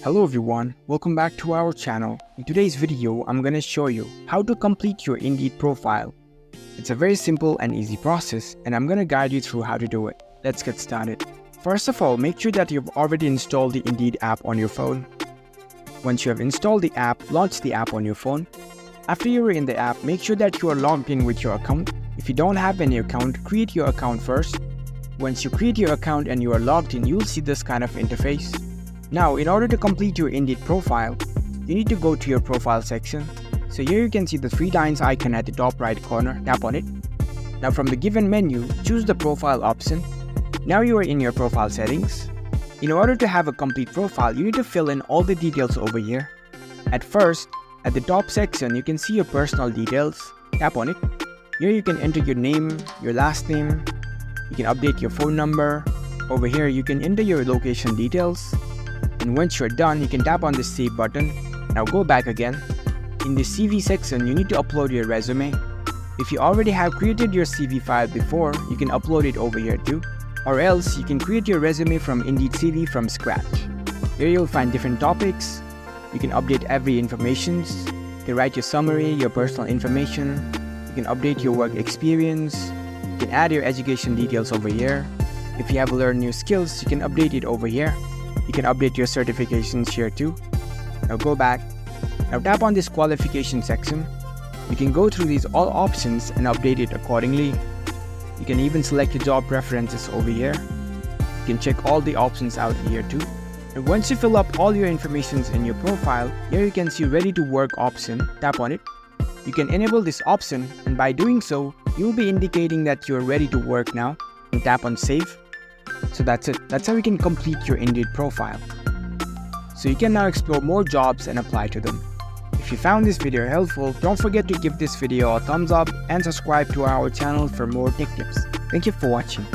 Hello everyone, welcome back to our channel. In today's video, I'm gonna show you how to complete your Indeed profile. It's a very simple and easy process, and I'm gonna guide you through how to do it. Let's get started. First of all, make sure that you've already installed the Indeed app on your phone. Once you have installed the app, launch the app on your phone. After you're in the app, make sure that you are logged in with your account. If you don't have any account, create your account first. Once you create your account and you are logged in, you'll see this kind of interface. Now, in order to complete your Indeed profile, you need to go to your profile section. So here you can see the three lines icon at the top right corner. Tap on it. Now from the given menu, choose the profile option. Now you are in your profile settings. In order to have a complete profile, you need to fill in all the details over here. At first, at the top section, you can see your personal details. Tap on it. Here you can enter your name, your last name. You can update your phone number. Over here, you can enter your location details. And once you're done, you can tap on the save button. Now go back again. In the CV section, you need to upload your resume. If you already have created your CV file before, you can upload it over here too. Or else, you can create your resume from Indeed CV from scratch. Here you'll find different topics. You can update every information. You can write your summary, your personal information. You can update your work experience. You can add your education details over here. If you have learned new skills, you can update it over here. You can update your certifications here too. Now go back. Now tap on this qualification section. You can go through these all options and update it accordingly. You can even select your job preferences over here. You can check all the options out here too. And once you fill up all your information in your profile, here you can see ready to work option. Tap on it. You can enable this option, and by doing so, you'll be indicating that you're ready to work now. And tap on save. So that's it. That's how you can complete your Indeed profile. So you can now explore more jobs and apply to them. If you found this video helpful, don't forget to give this video a thumbs up and subscribe to our channel for more tech tips. Thank you for watching.